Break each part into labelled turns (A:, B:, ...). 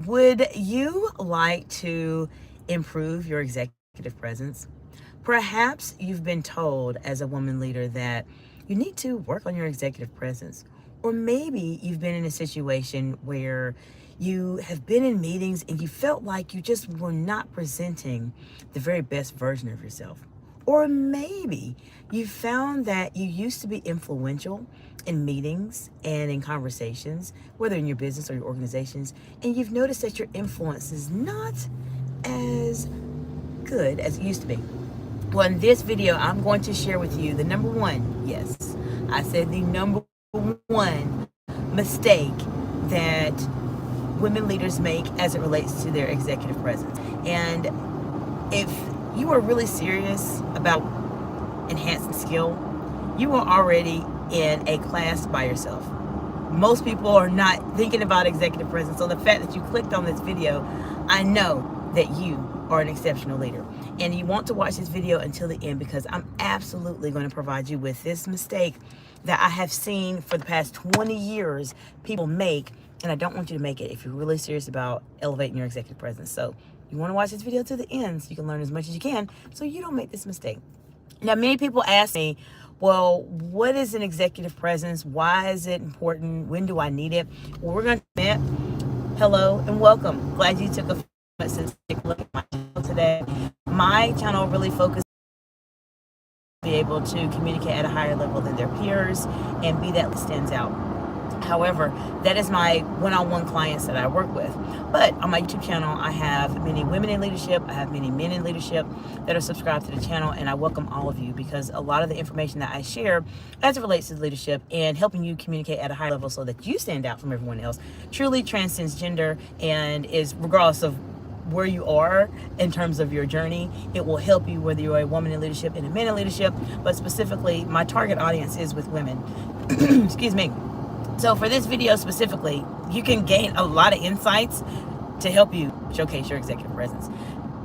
A: Would you like to improve your executive presence? Perhaps you've been told as a woman leader that you need to work on your executive presence. Or maybe you've been in a situation where you have been in meetings and you felt like you just were not presenting the very best version of yourself. Or maybe you found that you used to be influential in meetings and in conversations, whether in your business or your organizations, and you've noticed that your influence is not as good as it used to be. Well, in this video, I'm going to share with you the number one, yes, I said the number one mistake that women leaders make as it relates to their executive presence. And if you are really serious about enhancing skill, you are already in a class by yourself. Most people are not thinking about executive presence. So the fact that you clicked on this video, I know that you are an exceptional leader. And you want to watch this video until the end, because I'm absolutely going to provide you with this mistake that I have seen for the past 20 years people make. And I don't want you to make it if you're really serious about elevating your executive presence. So you want to watch this video to the end so you can learn as much as you can so you don't make this mistake. Now, many people ask me, well, what is an executive presence? Why is it important? When do I need it? Well, we're going to hello and welcome. Glad you took a few minutes to take a look at my channel today. My channel really focuses on being able to communicate at a higher level than their peers and be that stands out. However, that is my one-on-one clients that I work with. But on my YouTube channel, I have many women in leadership. I have many men in leadership that are subscribed to the channel, and I welcome all of you, because a lot of the information that I share as it relates to leadership and helping you communicate at a higher level so that you stand out from everyone else truly transcends gender and is regardless of where you are in terms of your journey. It will help you whether you're a woman in leadership and a man in leadership, but specifically my target audience is with women. Excuse me. So for this video specifically, you can gain a lot of insights to help you showcase your executive presence.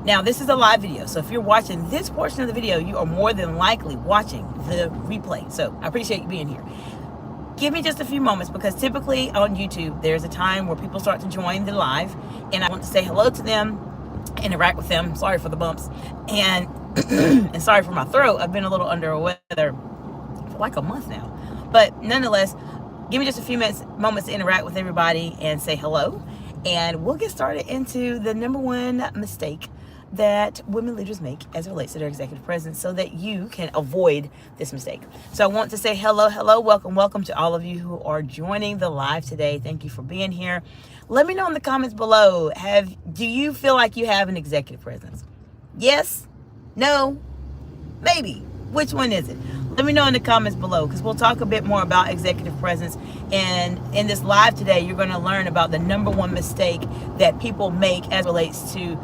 A: Now, this is a live video, so if you're watching this portion of the video, you are more than likely watching the replay. So I appreciate you being here. Give me just a few moments, because typically on YouTube, there's a time where people start to join the live, and I want to say hello to them, interact with them. Sorry for the bumps, and and sorry for my throat. I've been a little under the weather for like a month now, but nonetheless, give me just a few moments to interact with everybody and say hello, and we'll get started into the number one mistake that women leaders make as it relates to their executive presence so that you can avoid this mistake. So I want to say hello, welcome to all of you who are joining the live today. Thank you for being here. Let me know in the comments below, do you feel like you have an executive presence? Yes? No? Maybe? Which one is it? Let me know in the comments below, because we'll talk a bit more about executive presence. And in this live today, you're going to learn about the number one mistake that people make as it relates to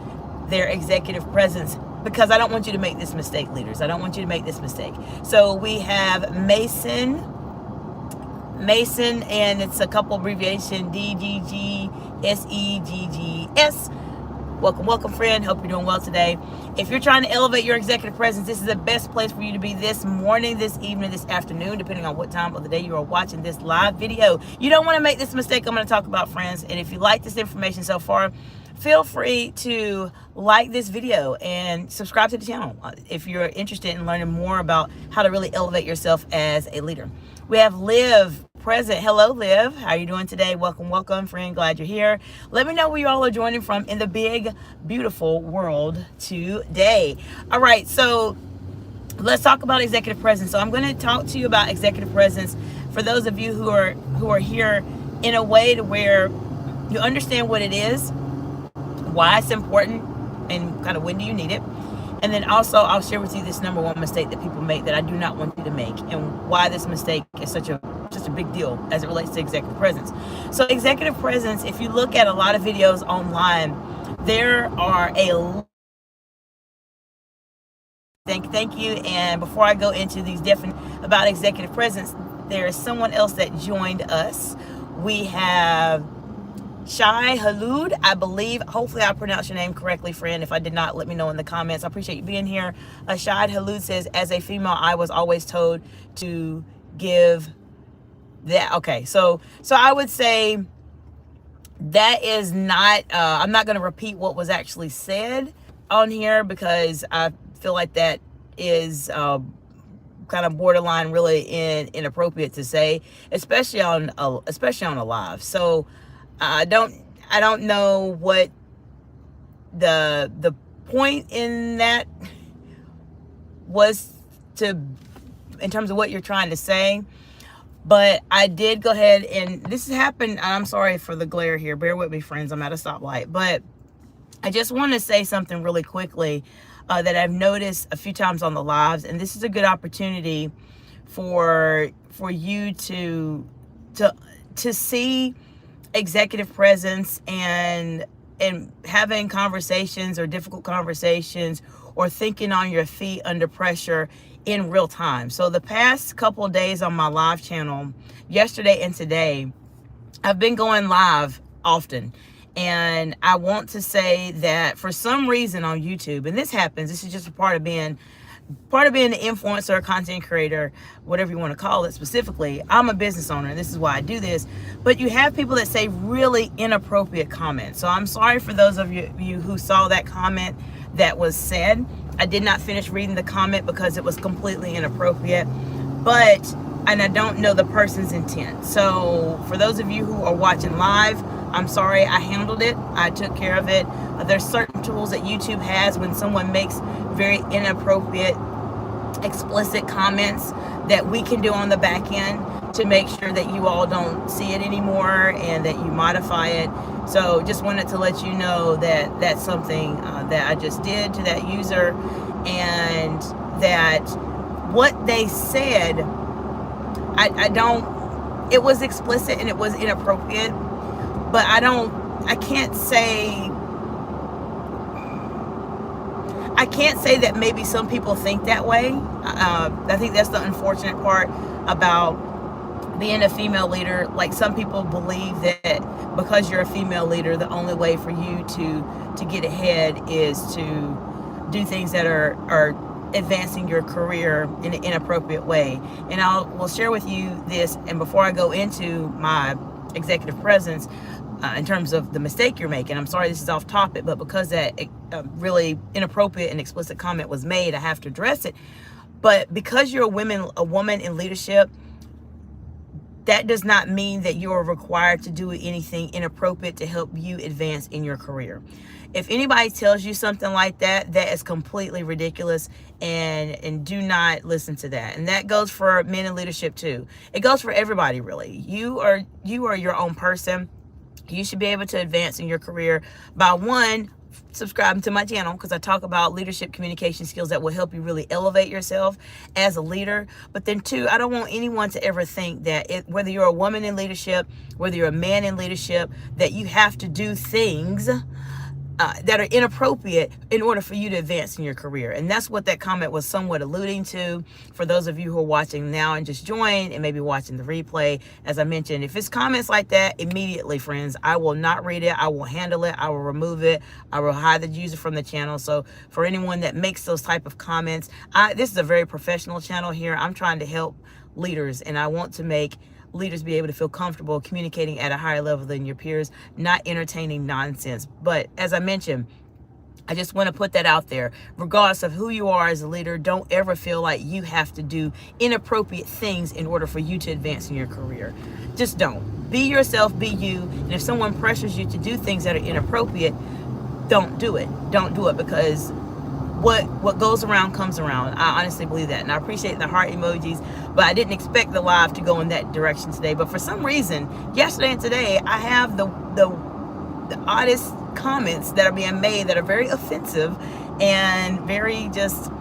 A: their executive presence, because I don't want you to make this mistake, leaders. I don't want you to make this mistake. So we have Mason, and it's a couple abbreviation, DGGSEGGS. Welcome, friend. Hope you're doing well today. If you're trying to elevate your executive presence, this is the best place for you to be this morning, this evening, this afternoon, depending on what time of the day you are watching this live video. You don't want to make this mistake I'm going to talk about, friends. And if you like this information so far, feel free to like this video and subscribe to the channel if you're interested in learning more about how to really elevate yourself as a leader. We have Liv present. Hello, Liv. How are you doing today? Welcome, friend. Glad you're here. Let me know where you all are joining from in the big, beautiful world today. All right, so let's talk about executive presence. So I'm going to talk to you about executive presence for those of you who are here in a way to where you understand what it is, why it's important, and kind of when do you need it. And then also I'll share with you this number one mistake that people make that I do not want you to make, and why this mistake is such a big deal as it relates to executive presence. So executive presence, if you look at a lot of videos online, there are a thank you. And before I go into these definitions about executive presence, there is someone else that joined us. We have Shai Halud, I believe. Hopefully I pronounced your name correctly, friend. If I did not, let me know in the comments. I appreciate you being here. Shai Halud says, as a female, I was always told to give that. Okay, so I would say That is not, I'm not going to repeat what was actually said on here because I feel like that is kind of borderline really inappropriate to say, especially on a live. So I don't know what the point in that was, to in terms of what you're trying to say. But I did go ahead, and this has happened. I'm sorry for the glare here. Bear with me, friends. I'm at a stoplight. But I just want to say something really quickly that I've noticed a few times on the lives, and this is a good opportunity for you to see executive presence and having conversations or difficult conversations or thinking on your feet under pressure in real time. So the past couple of days on my live channel, yesterday and today, I've been going live often. And I want to say that for some reason on YouTube, and this happens, this is just a part of being an influencer, content creator, whatever you want to call it. Specifically, I'm a business owner, and this is why I do this. But you have people that say really inappropriate comments. So I'm sorry for those of you who saw that comment that was said. I did not finish reading the comment because it was completely inappropriate, and I don't know the person's intent. So for those of you who are watching live, I'm sorry, I handled it. I took care of it. There's certain tools that YouTube has when someone makes very inappropriate, explicit comments that we can do on the back end to make sure that you all don't see it anymore and that you modify it. So just wanted to let you know that that's something that I just did to that user, and that what they said, it was explicit and it was inappropriate, but I can't say that maybe some people think that way. I think that's the unfortunate part about being a female leader. Like, some people believe that because you're a female leader, the only way for you to get ahead is to do things that are advancing your career in an inappropriate way. And will share with you this, and before I go into my executive presence, in terms of the mistake you're making, I'm sorry this is off topic, but because that really inappropriate and explicit comment was made, I have to address it. But because you're a woman in leadership, that does not mean that you are required to do anything inappropriate to help you advance in your career. If anybody tells you something like that, that is completely ridiculous, and do not listen to that. And that goes for men in leadership too. It goes for everybody, really. You are your own person. You should be able to advance in your career by, one, subscribing to my channel, because I talk about leadership communication skills that will help you really elevate yourself as a leader. But then two, I don't want anyone to ever think that whether you're a woman in leadership, whether you're a man in leadership, that you have to do things that are inappropriate in order for you to advance in your career. And that's what that comment was somewhat alluding to. For those of you who are watching now and just joined and maybe watching the replay, as I mentioned, if it's comments like that, immediately, friends, I will not read it. I will handle it. I will remove it. I will hide the user from the channel. So for anyone that makes those type of comments, this is a very professional channel here. I'm trying to help leaders, and I want to make leaders be able to feel comfortable communicating at a higher level than your peers, not entertaining nonsense. But as I mentioned, I just want to put that out there. Regardless of who you are as a leader, don't ever feel like you have to do inappropriate things in order for you to advance in your career. Just don't. Be yourself, be you. And if someone pressures you to do things that are inappropriate, don't do it. Don't do it, because what goes around comes around. I honestly believe that. And I appreciate the heart emojis, but I didn't expect the live to go in that direction today. But for some reason, yesterday and today, I have the oddest comments that are being made that are very offensive and very just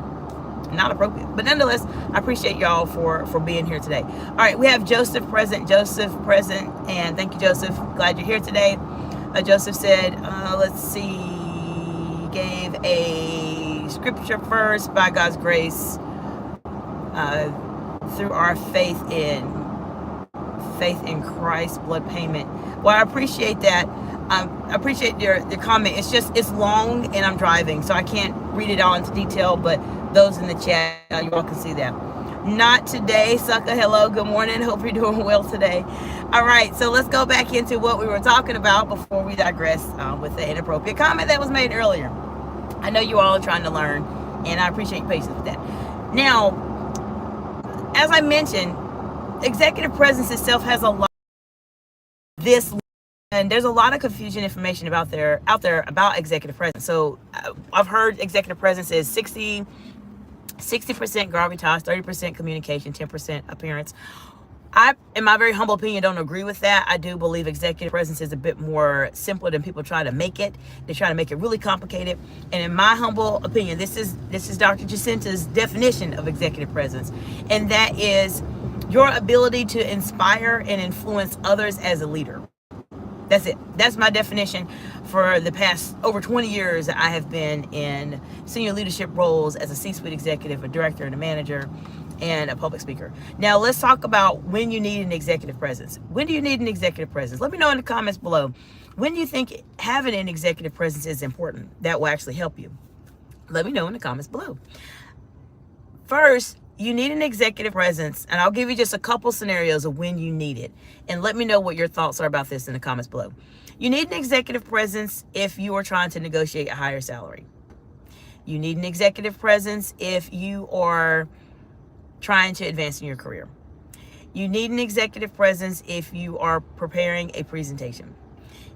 A: not appropriate. But nonetheless, I appreciate y'all for being here today. All right, we have Joseph present, and thank you, Joseph. Glad you're here today. Joseph said, let's see, gave a scripture first. By God's grace, through our faith in Christ, blood payment. Well, I appreciate that. I appreciate your comment. It's long and I'm driving, so I can't read it all into detail, but those in the chat, you all can see that. Not today, sucker. Hello, good morning. Hope you're doing well today. All right, so let's go back into what we were talking about before we digress with the inappropriate comment that was made earlier. I know you all are trying to learn, and I appreciate your patience with that. Now, as I mentioned, executive presence itself has a lot of this, and there's a lot of confusion information out there about executive presence. So I've heard executive presence is 60% gravitas, 30% communication, 10% appearance. I, in my very humble opinion, don't agree with that. I do believe executive presence is a bit more simpler than people try to make it. They try to make it really complicated. And in my humble opinion, this is Dr. Jacinta's definition of executive presence. And that is your ability to inspire and influence others as a leader. That's it. That's my definition for the past over 20 years that I have been in senior leadership roles as a C-suite executive, a director, and a manager, and a public speaker. Now let's talk about when you need an executive presence. When do you need an executive presence? Let me know in the comments below. When do you think having an executive presence is important? That will actually help you. Let me know in the comments below. First, you need an executive presence, and I'll give you just a couple scenarios of when you need it. And let me know what your thoughts are about this in the comments below. You need an executive presence if you are trying to negotiate a higher salary. You need an executive presence if you are trying to advance in your career. You need an executive presence if you are preparing a presentation.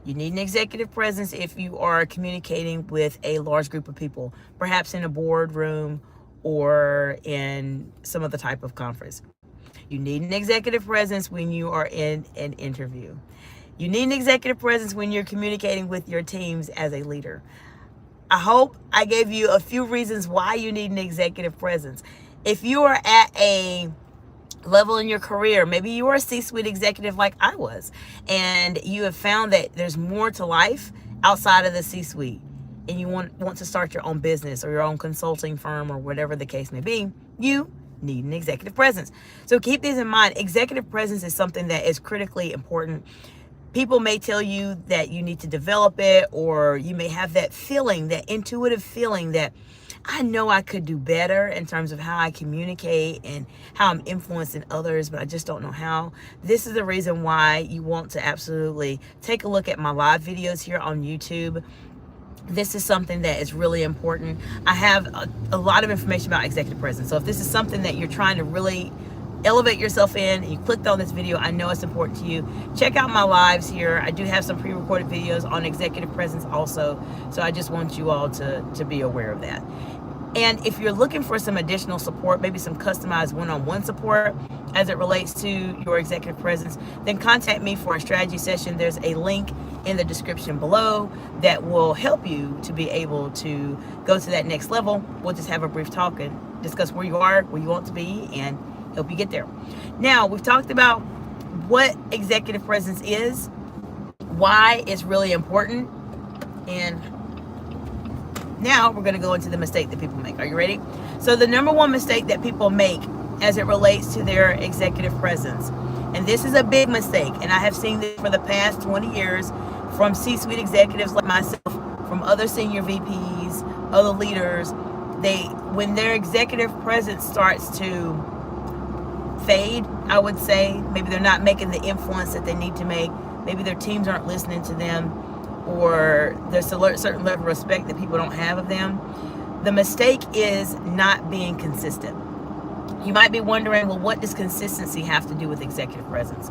A: You need an executive presence if you are communicating with a large group of people, perhaps in a boardroom or in some other type of conference. You need an executive presence when you are in an interview. You need an executive presence when you're communicating with your teams as a leader. I hope I gave you a few reasons why you need an executive presence. If you are at a level in your career, maybe you are a C-suite executive like I was, and you have found that there's more to life outside of the C-suite, and you want to start your own business or your own consulting firm or whatever the case may be, you need an executive presence. So keep these in mind. Executive presence is something that is critically important. People may tell you that you need to develop it, or you may have that feeling, that intuitive feeling that I know I could do better in terms of how I communicate and how I'm influencing others, but I just don't know how. This is the reason why you want to absolutely take a look at my live videos here on YouTube. This is something that is really important. I have a lot of information about executive presence. So if this is something that you're trying to really elevate yourself in, and you clicked on this video, I know it's important to you. Check out my lives here. I do have some pre-recorded videos on executive presence also. So I just want you all to be aware of that. And if you're looking for some additional support, maybe some customized one-on-one support as it relates to your executive presence, then contact me for a strategy session. There's a link in the description below that will help you to be able to go to that next level. We'll just have a brief talk and discuss where you are, where you want to be, and help you get there. Now, we've talked about what executive presence is, why it's really important, and now we're going to go into the mistake that people make. Are you ready? So the number one mistake that people make as it relates to their executive presence, and this is a big mistake, and I have seen this for the past 20 years from C-suite executives like myself, from other senior VPs, other leaders. When their executive presence starts to fade, I would say, maybe they're not making the influence that they need to make, maybe their teams aren't listening to them, or there's a certain level of respect that people don't have of them. The mistake is not being consistent. You might be wondering, well, what does consistency have to do with executive presence?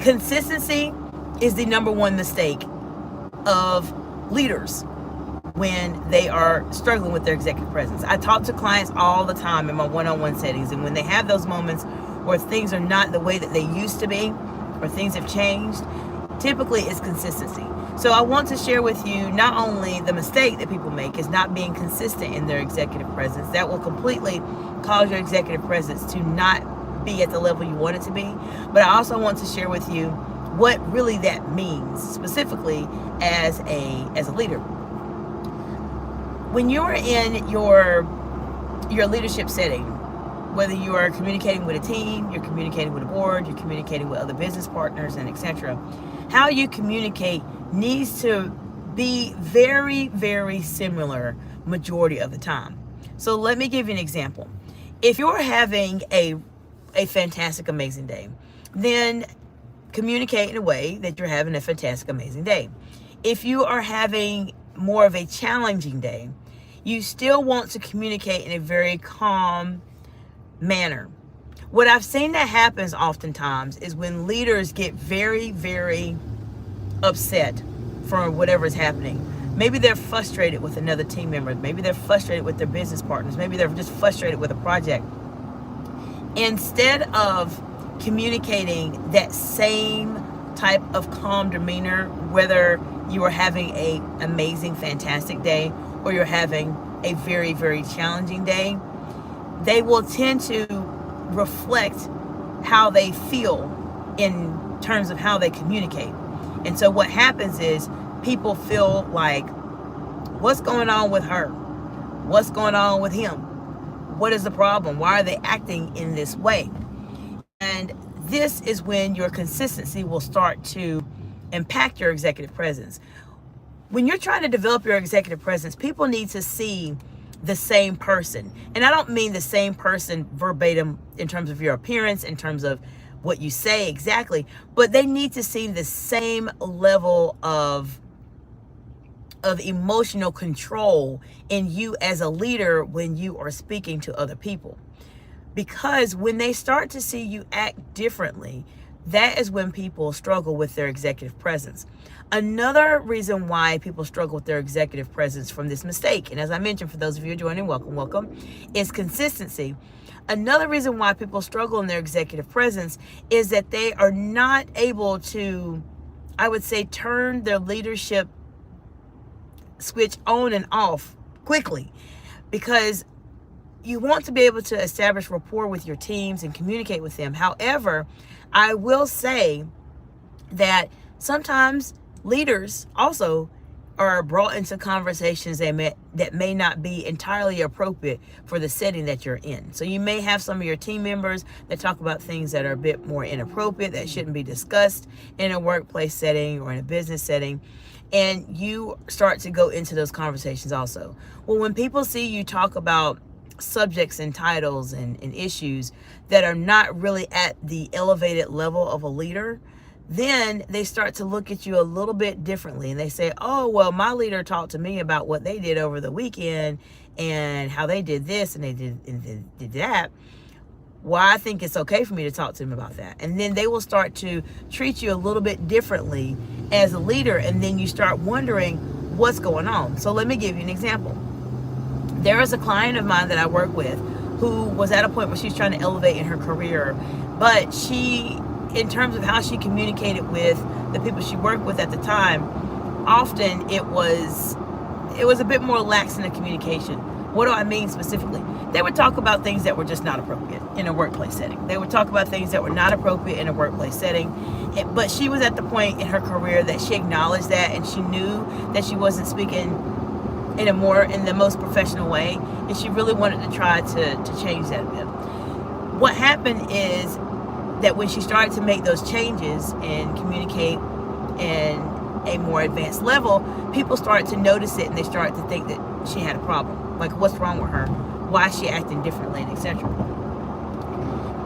A: Consistency is the number one mistake of leaders when they are struggling with their executive presence. I talk to clients all the time in my one-on-one settings, and when they have those moments where things are not the way that they used to be, or things have changed, typically it's consistency. So I want to share with you not only the mistake that people make is not being consistent in their executive presence. That will completely cause your executive presence to not be at the level you want it to be. But I also want to share with you what really that means specifically as a leader. When you're in your leadership setting, whether you are communicating with a team, you're communicating with a board, you're communicating with other business partners, and etc., how you communicate needs to be very, very similar majority of the time. So let me give you an example. If you're having a fantastic, amazing day, then communicate in a way that you're having a fantastic, amazing day. If you are having more of a challenging day, you still want to communicate in a very calm manner. What I've seen that happens oftentimes is when leaders get very, very upset for whatever is happening. Maybe they're frustrated with another team member. Maybe they're frustrated with their business partners. Maybe they're just frustrated with a project. Instead of communicating that same type of calm demeanor, whether you are having an amazing, fantastic day or you're having a very, very challenging day, they will tend to reflect how they feel in terms of how they communicate. And so what happens is people feel like, what's going on with her? What's going on with him? What is the problem? Why are they acting in this way? And this is when your consistency will start to impact your executive presence. When you're trying to develop your executive presence, people need to see the same person. And I don't mean the same person verbatim in terms of your appearance, in terms of what you say exactly, but they need to see the same level of emotional control in you as a leader when you are speaking to other people. Because when they start to see you act differently, that is when people struggle with their executive presence. Another reason why people struggle with their executive presence from this mistake, and as I mentioned, for those of you joining, welcome, is consistency. Another reason why people struggle in their executive presence is that they are not able to, I would say, turn their leadership switch on and off quickly, because you want to be able to establish rapport with your teams and communicate with them. However, I will say that sometimes leaders also are brought into conversations that may not be entirely appropriate for the setting that you're in. So you may have some of your team members that talk about things that are a bit more inappropriate, that shouldn't be discussed in a workplace setting or in a business setting. And you start to go into those conversations also. Well, when people see you talk about subjects and titles and issues that are not really at the elevated level of a leader, then they start to look at you a little bit differently. And they say, oh, well, my leader talked to me about what they did over the weekend and how they did this and they did that. Well, I think it's okay for me to talk to them about that. And then they will start to treat you a little bit differently as a leader. And then you start wondering what's going on. So let me give you an example. There is a client of mine that I work with who was at a point where she's trying to elevate in her career, but she, in terms of how she communicated with the people she worked with at the time, often it was a bit more lax in the communication. What do I mean specifically? They would talk about things that were just not appropriate in a workplace setting. They would talk about things that were not appropriate in a workplace setting. But she was at the point in her career that she acknowledged that, and she knew that she wasn't speaking in the most professional way, and she really wanted to try to change that a bit. What happened is that when she started to make those changes and communicate in a more advanced level, people started to notice it, and they started to think that she had a problem. Like, what's wrong with her? Why is she acting differently, and etc.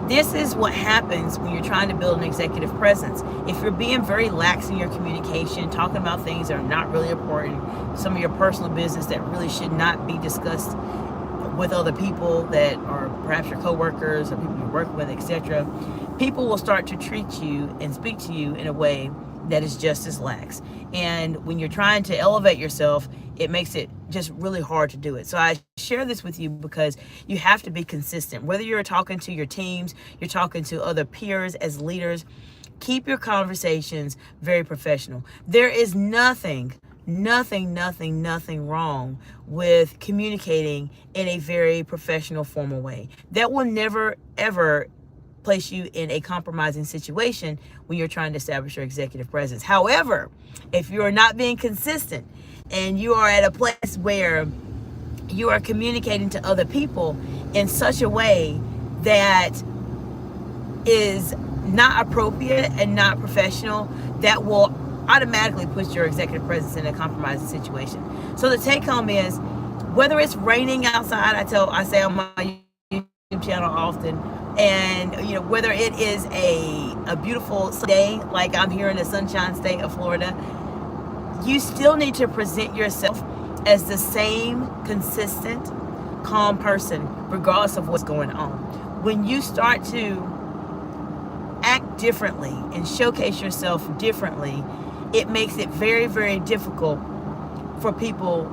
A: This is what happens when you're trying to build an executive presence. If you're being very lax in your communication, talking about things that are not really important, some of your personal business that really should not be discussed with other people that are perhaps your coworkers or people you work with, etc., people will start to treat you and speak to you in a way that is just as lax. And when you're trying to elevate yourself, it makes it just really hard to do it. So I share this with you because you have to be consistent. Whether you're talking to your teams, you're talking to other peers as leaders, keep your conversations very professional. There is nothing wrong with communicating in a very professional, formal way. That will never, ever place you in a compromising situation when you're trying to establish your executive presence. However, if you are not being consistent and you are at a place where you are communicating to other people in such a way that is not appropriate and not professional, that will automatically put your executive presence in a compromising situation. So the take home is, whether it's raining outside, I say on my YouTube channel, channel often. And whether it is a beautiful day like I'm here in the Sunshine State of Florida, you still need to present yourself as the same consistent, calm person regardless of what's going on. When you start to act differently and showcase yourself differently, it makes it very, very difficult for people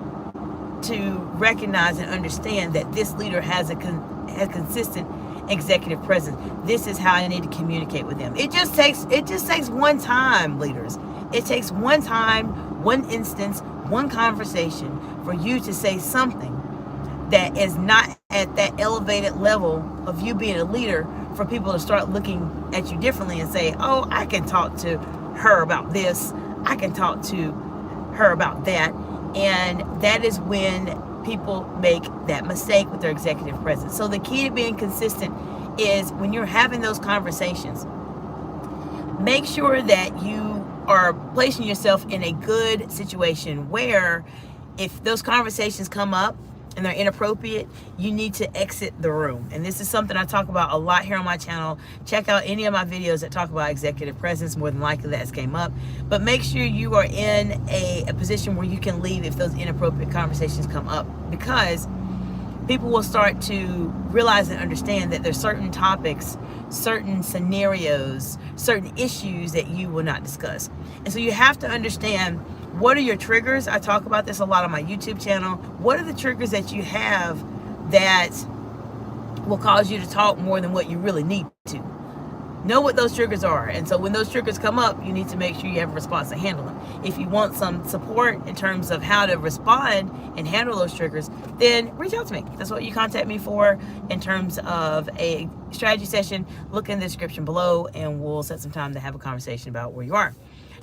A: to recognize and understand that this leader has a consistent executive presence. This is how I need to communicate with them. It just takes one time, leaders. It takes one time, one instance, one conversation for you to say something that is not at that elevated level of you being a leader, for people to start looking at you differently and say, oh, I can talk to her about this, I can talk to her about that. And that is when people make that mistake with their executive presence. So the key to being consistent is when you're having those conversations, make sure that you are placing yourself in a good situation where if those conversations come up and they're inappropriate, you need to exit the room. And this is something I talk about a lot here on my channel. Check out any of my videos that talk about executive presence. More than likely that's came up. But make sure you are in a position where you can leave if those inappropriate conversations come up, because people will start to realize and understand that there's certain topics, certain scenarios, certain issues that you will not discuss. And so you have to understand, what are your triggers? I talk about this a lot on my YouTube channel. What are the triggers that you have that will cause you to talk more than what you really need to? Know what those triggers are. And so when those triggers come up, you need to make sure you have a response to handle them. If you want some support in terms of how to respond and handle those triggers, then reach out to me. That's what you contact me for in terms of a strategy session. Look in the description below and we'll set some time to have a conversation about where you are.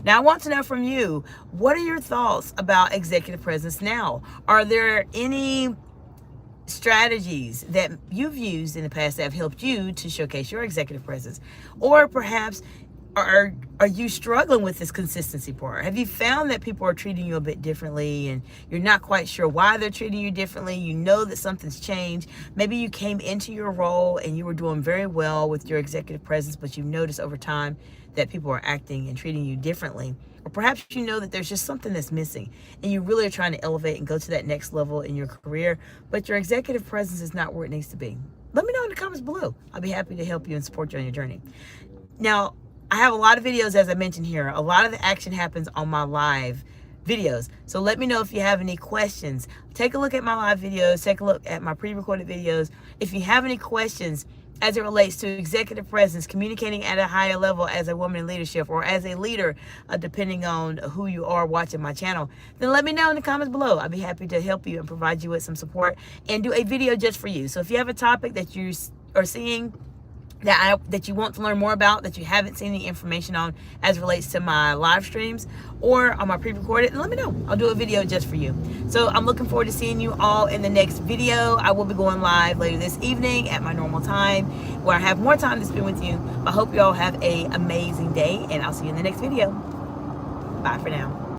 A: Now, I want to know from you, what are your thoughts about executive presence now? Are there any strategies that you've used in the past that have helped you to showcase your executive presence? Or perhaps are you struggling with this consistency part? Have you found that people are treating you a bit differently and you're not quite sure why they're treating you differently? You know that something's changed. Maybe you came into your role and you were doing very well with your executive presence, but you've noticed over time that people are acting and treating you differently. Or perhaps you know that there's just something that's missing and you really are trying to elevate and go to that next level in your career, but your executive presence is not where it needs to be. Let me know in the comments below. I'll be happy to help you and support you on your journey. Now, I have a lot of videos, as I mentioned here. A lot of the action happens on my live videos. So let me know if you have any questions. Take a look at my live videos. Take a look at my pre-recorded videos. If you have any questions as it relates to executive presence, communicating at a higher level as a woman in leadership or as a leader, depending on who you are watching my channel, then let me know in the comments below. I'll be happy to help you and provide you with some support and do a video just for you. So if you have a topic that you are seeing that you want to learn more about, that you haven't seen any information on as it relates to my live streams or on my pre-recorded, let me know. I'll do a video just for you. So I'm looking forward to seeing you all in the next video. I will be going live later this evening at my normal time where I have more time to spend with you. I hope you all have an amazing day and I'll see you in the next video. Bye for now.